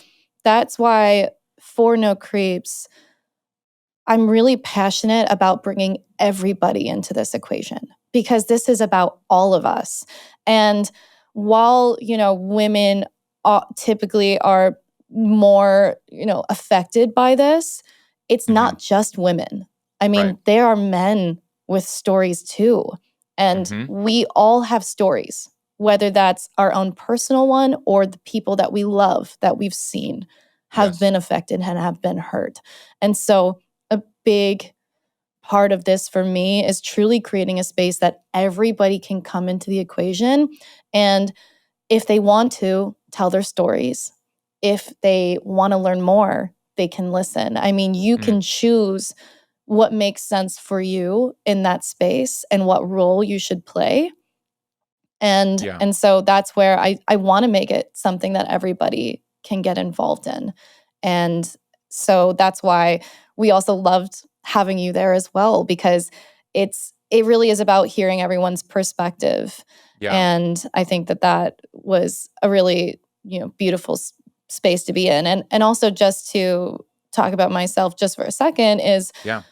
that's why for No Creeps, I'm really passionate about bringing everybody into this equation because this is about all of us. And while, women typically are more, affected by this, it's Hmm. not just women. I Right. mean, there are men with stories too. And Hmm. we all have stories, whether that's our own personal one or the people that we love that we've seen have Yes. been affected and have been hurt. And so, a big part of this for me is truly creating a space that everybody can come into the equation. And if they want to tell their stories, if they want to learn more, they can listen. I mean, you Mm. can choose what makes sense for you in that space and what role you should play. And Yeah. and so that's where I want to make it something that everybody can get involved in. And so that's why we also loved having you there as well because it really is about hearing everyone's perspective. Yeah. And I think that that was a really, beautiful space to be in. And also just to talk about myself just for a second is Yeah.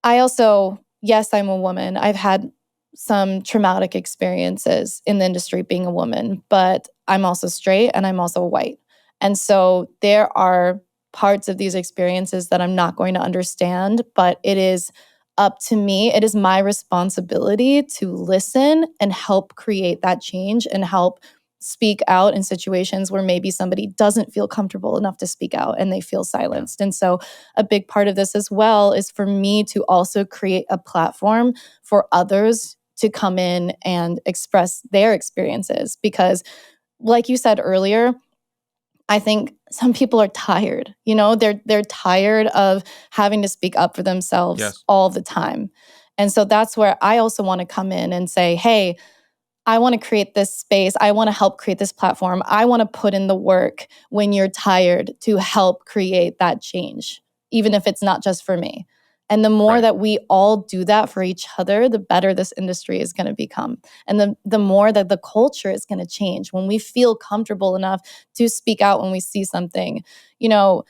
I also, yes, I'm a woman. I've had some traumatic experiences in the industry being a woman, but I'm also straight and I'm also white. And so there are parts of these experiences that I'm not going to understand, but it is up to me. It is my responsibility to listen and help create that change and help speak out in situations where maybe somebody doesn't feel comfortable enough to speak out and they feel silenced. And so a big part of this as well is for me to also create a platform for others to come in and express their experiences. Because, like you said earlier, I think some people are tired. You know, they're tired of having to speak up for themselves Yes. all the time. And so that's where I also want to come in and say, hey, I want to create this space. I want to help create this platform. I want to put in the work when you're tired to help create that change, even if it's not just for me. And the more Right. that we all do that for each other, the better this industry is going to become. And the more that the culture is going to change when we feel comfortable enough to speak out when we see something. You know,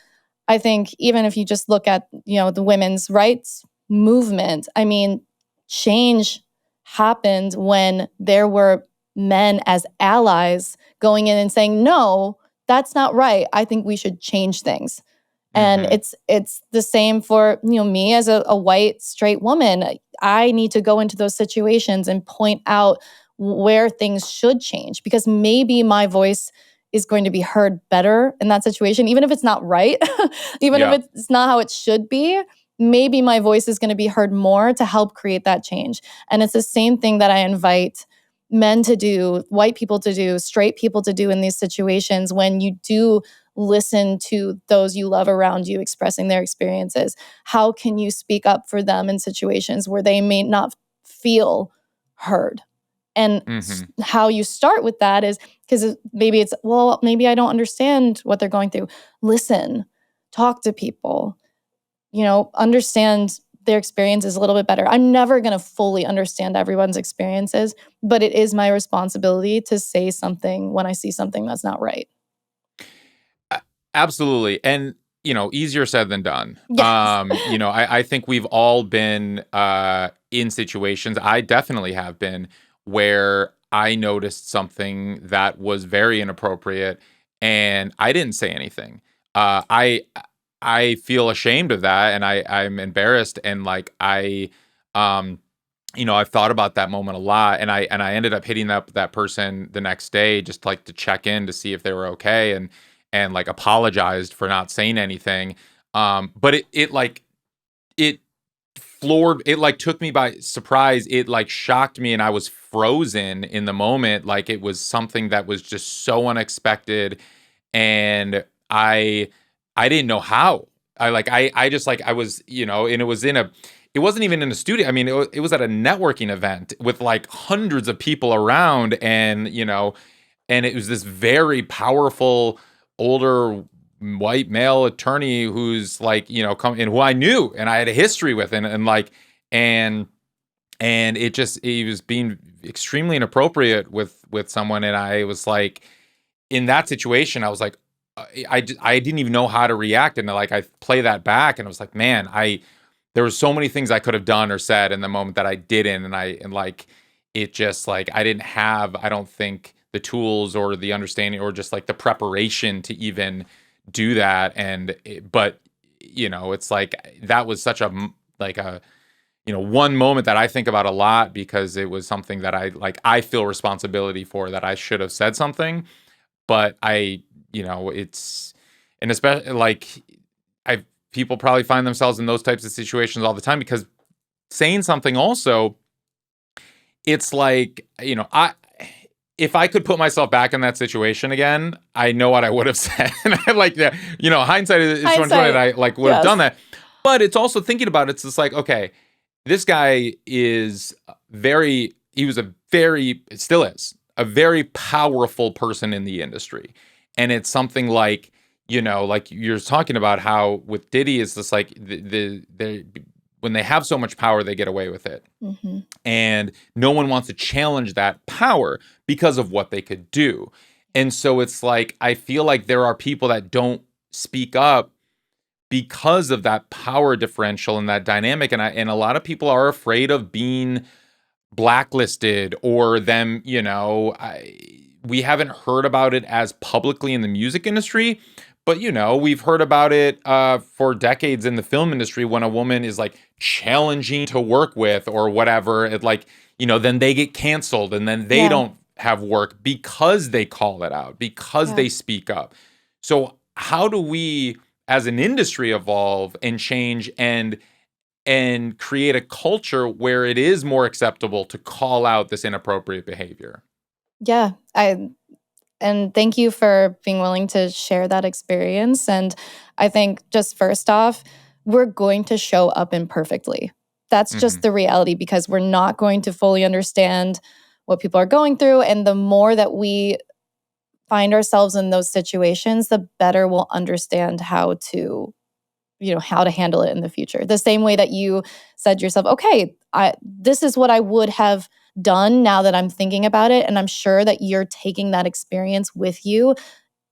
I think even if you just look at, the women's rights movement, I mean, change happened when there were men as allies going in and saying, no, that's not right. I think we should change things. And Mm-hmm. it's the same for me as a white straight woman. I need to go into those situations and point out where things should change, because maybe my voice is going to be heard better in that situation, even if it's not right, even if Yeah. it's not how it should be. Maybe my voice is going to be heard more to help create that change. And it's the same thing that I invite men to do, white people to do, straight people to do in these situations. When you do listen to those you love around you expressing their experiences, how can you speak up for them in situations where they may not feel heard? And Mm-hmm. how you start with that is because maybe maybe I don't understand what they're going through. Listen, talk to people, understand their experiences a little bit better. I'm never going to fully understand everyone's experiences, but it is my responsibility to say something when I see something that's not right. Absolutely. And, easier said than done. Yes. I think we've all been in situations, I definitely have been, where I noticed something that was very inappropriate and I didn't say anything. I feel ashamed of that and I'm embarrassed and like um I've thought about that moment a lot and I ended up hitting up that person the next day just like to check in to see if they were okay and like apologized for not saying anything. But it floored it like took me by surprise. It like shocked me and I was frozen in the moment. Like it was something that was just so unexpected and I didn't know how. I just like I was, and it wasn't even in a studio. I mean, it was at a networking event with like hundreds of people around and, and it was this very powerful older white male attorney who's like, come and who I knew and I had a history with and like and it just he was being extremely inappropriate with someone and I was like in that situation I was like I didn't even know how to react and like I play that back and I was like man there was so many things I could have done or said in the moment that I didn't and like it just like I didn't have I don't think the tools or the understanding or just like the preparation to even do that but it's like that was such like a one moment that I think about a lot because it was something that I feel responsibility for that I should have said something but it's and especially like I people probably find themselves in those types of situations all the time because saying something also it's like I if I could put myself back in that situation again I know what I would have said and I like that hindsight is 2020 and I like would have done Yes. that but it's also thinking about it, it's just like okay this guy is he was it still is a very powerful person in the industry and it's something like like you're talking about how with Diddy it's just like when they have so much power they get away with it Mm-hmm. and no one wants to challenge that power because of what they could do and so it's like I feel like there are people that don't speak up because of that power differential and that dynamic. And a lot of people are afraid of being blacklisted or them, we haven't heard about it as publicly in the music industry, but we've heard about it for decades in the film industry when a woman is like challenging to work with or whatever. It like, then they get canceled and then they Yeah. don't have work because they call it out, because they speak up. So how do we as an industry evolve and change and create a culture where it is more acceptable to call out this inappropriate behavior? Yeah. And thank you for being willing to share that experience. And I think just first off, we're going to show up imperfectly. That's just the reality, because we're not going to fully understand what people are going through. And the more that we find ourselves in those situations, the better we'll understand how to handle it in the future. The same way that you said to yourself, okay, this is what I would have done now that I'm thinking about it. And I'm sure that you're taking that experience with you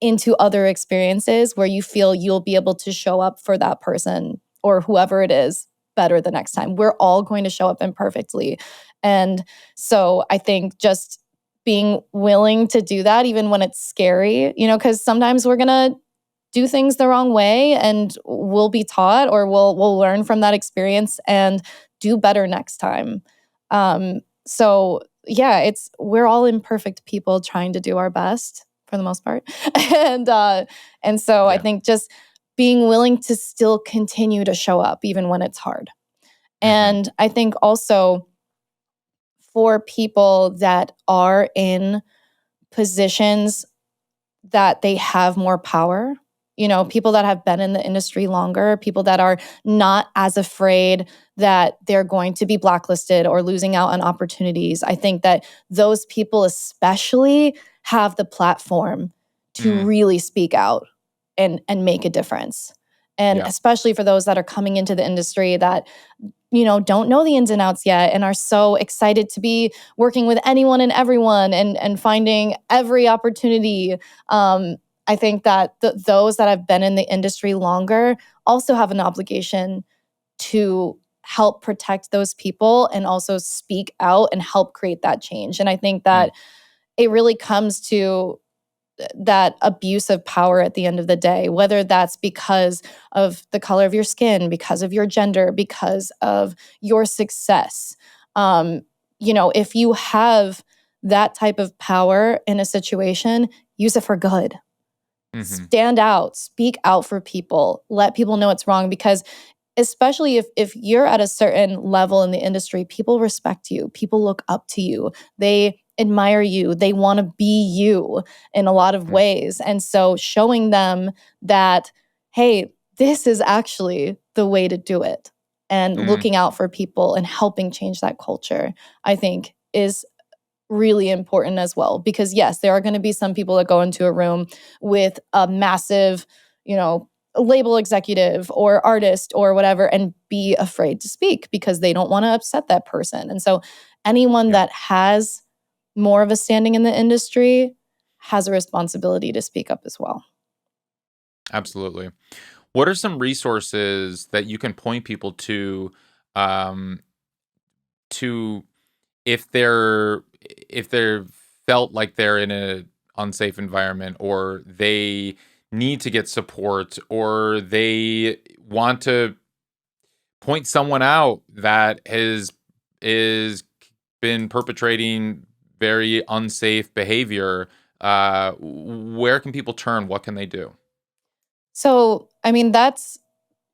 into other experiences where you feel you'll be able to show up for that person or whoever it is better the next time. We're all going to show up imperfectly. And so I think just being willing to do that, even when it's scary, because sometimes we're going to do things the wrong way, and we'll be taught, or we'll learn from that experience and do better next time. So yeah, we're all imperfect people trying to do our best for the most part. And so I think just being willing to still continue to show up even when it's hard. And I think also for people that are in positions that they have more power, people that have been in the industry longer, people that are not as afraid that they're going to be blacklisted or losing out on opportunities. I think that those people especially have the platform to really speak out and make a difference. And especially for those that are coming into the industry that don't know the ins and outs yet and are so excited to be working with anyone and everyone and finding every opportunity. I think that those that have been in the industry longer also have an obligation to help protect those people and also speak out and help create that change. And I think that it really comes to that abuse of power at the end of the day, whether that's because of the color of your skin, because of your gender, because of your success. If you have that type of power in a situation, use it for good. Stand out, speak out for people, let people know it's wrong, because especially if you're at a certain level in the industry, people respect you, people look up to you, they admire you, they want to be you in a lot of ways. And so showing them that, hey, this is actually the way to do it, and looking out for people and helping change that culture, I think is really important as well. Because yes, there are going to be some people that go into a room with a massive, label executive or artist or whatever and be afraid to speak because they don't want to upset that person. And so anyone that has more of a standing in the industry has a responsibility to speak up as well. Absolutely. What are some resources that you can point people um, to if they're felt like they're in an unsafe environment, or they need to get support, or they want to point someone out that is been perpetrating very unsafe behavior? Where can people turn? What can they do? So, I mean, that's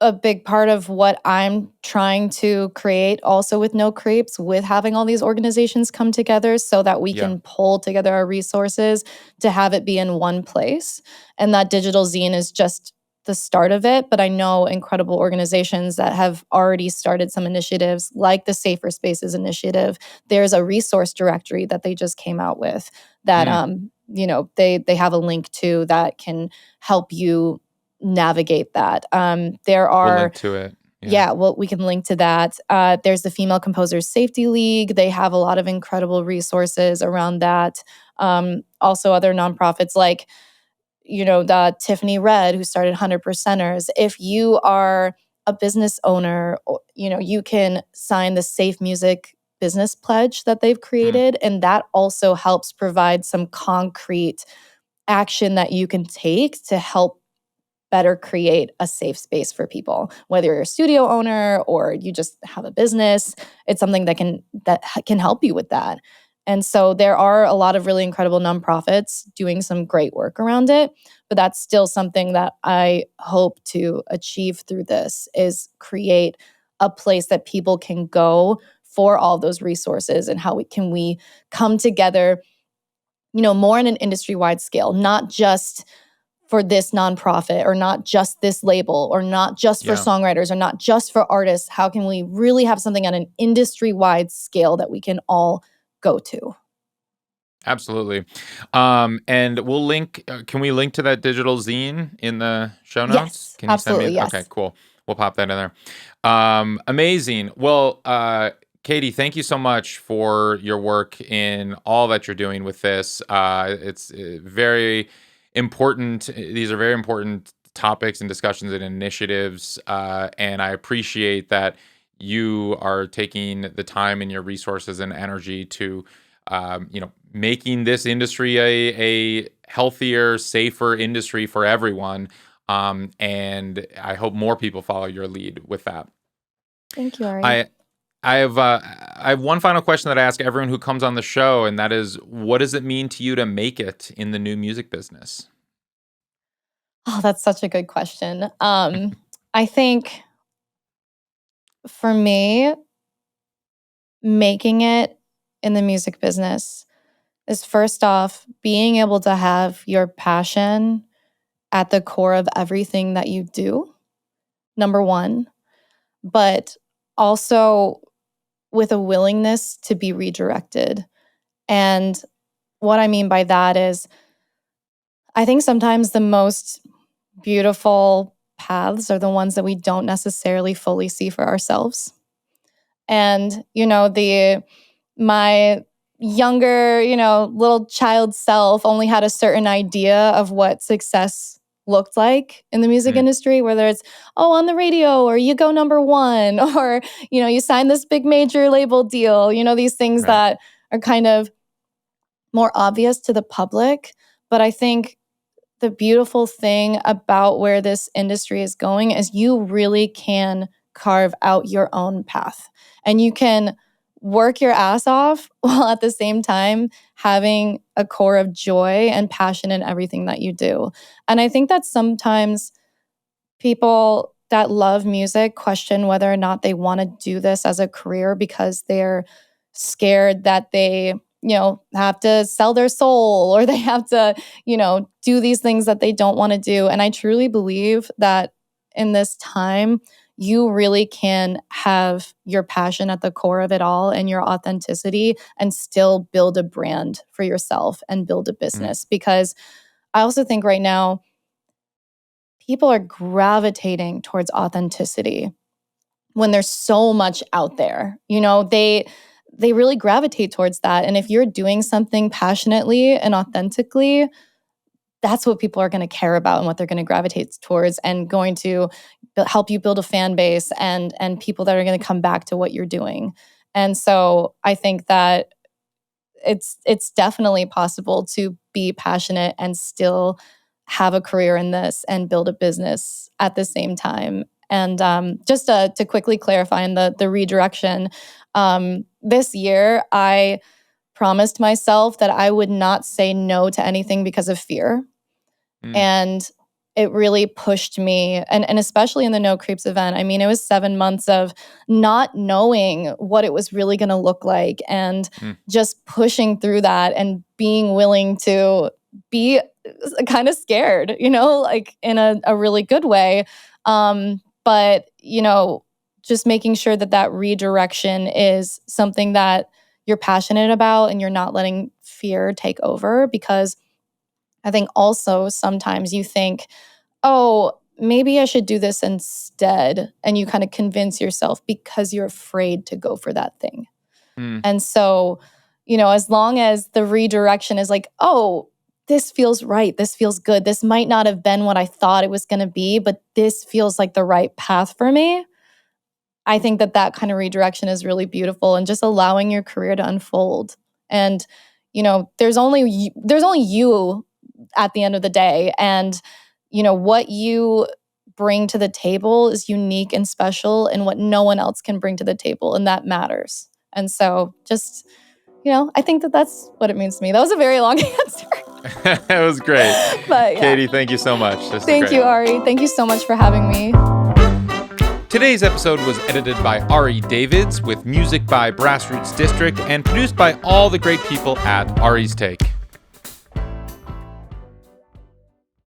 a big part of what I'm trying to create also with No Creeps, with having all these organizations come together so that we can pull together our resources to have it be in one place. And that digital zine is just the start of it. But I know incredible organizations that have already started some initiatives like the Safer Spaces Initiative. There's a resource directory that they just came out with that they have a link to that can help you navigate that. There are We'll link to it. well, we can link to that. There's the Female Composers Safety League. They have a lot of incredible resources around that. Also other nonprofits like, the Tiffany Red, who started 100%ers. If you are a business owner, you can sign the Safe Music business pledge that they've created. And that also helps provide some concrete action that you can take to help better create a safe space for people. Whether you're a studio owner or you just have a business, it's something that can help you with that. And so there are a lot of really incredible nonprofits doing some great work around it, but that's still something that I hope to achieve through this, is create a place that people can go for all those resources, and how we come together, more on an industry-wide scale, not just for this nonprofit, or not just this label, or not just for songwriters, or not just for artists. How can we really have something on an industry-wide scale that we can all go to? Absolutely. And we'll link, can we link to that digital zine in the show notes? Yes, Can you send me? absolutely, yes. Okay, cool. We'll pop that in there. Amazing. Well, Katie, thank you so much for your work in all that you're doing with this. It's very important. These are very important topics and discussions and initiatives. And I appreciate that you are taking the time and your resources and energy to, making this industry a healthier, safer industry for everyone. And I hope more people follow your lead with that. Thank you, Ari. I have one final question that I ask everyone who comes on the show, and that is, what does it mean to you to make it in the new music business? Oh, that's such a good question. I think for me, making it in the music business is, first off, being able to have your passion at the core of everything that you do, number one, but also with a willingness to be redirected. And what I mean by that is, I think sometimes the most beautiful paths are the ones that we don't necessarily fully see for ourselves. And, my younger, little child self only had a certain idea of what success looked like in the music industry, whether it's, on the radio, or you go number one, or, you sign this big major label deal, these things that are kind of more obvious to the public. But I think the beautiful thing about where this industry is going is you really can carve out your own path, and you can work your ass off while at the same time having a core of joy and passion in everything that you do. And I think that sometimes people that love music question whether or not they want to do this as a career, because they're scared that they have to sell their soul, or they have to, do these things that they don't want to do. And I truly believe that in this time, you really can have your passion at the core of it all, and your authenticity, and still build a brand for yourself and build a business. Because I also think right now, people are gravitating towards authenticity when there's so much out there. They really gravitate towards that. And if you're doing something passionately and authentically, that's what people are going to care about, and what they're going to gravitate towards, and going to help you build a fan base, and people that are going to come back to what you're doing. And so I think that it's definitely possible to be passionate and still have a career in this and build a business at the same time. And just to quickly clarify on the redirection, this year I promised myself that I would not say no to anything because of fear. And it really pushed me, and especially in the No Creeps event. I mean, it was 7 months of not knowing what it was really going to look like, and just pushing through that, and being willing to be kind of scared, like in a really good way. But, just making sure that redirection is something that you're passionate about, and you're not letting fear take over. Because I think also sometimes you think, maybe I should do this instead. And you kind of convince yourself because you're afraid to go for that thing. And so, as long as the redirection is like, this feels right. This feels good. This might not have been what I thought it was going to be, but this feels like the right path for me. I think that kind of redirection is really beautiful, and just allowing your career to unfold. And, there's only you at the end of the day. And, what you bring to the table is unique and special, and what no one else can bring to the table. And that matters. And so just, I think that's what it means to me. That was a very long answer. It was great. But yeah. Katie, thank you so much. Thank you, Ari. Thank you so much for having me. Today's episode was edited by Ari Davids, with music by Grassroots District, and produced by all the great people at Ari's Take.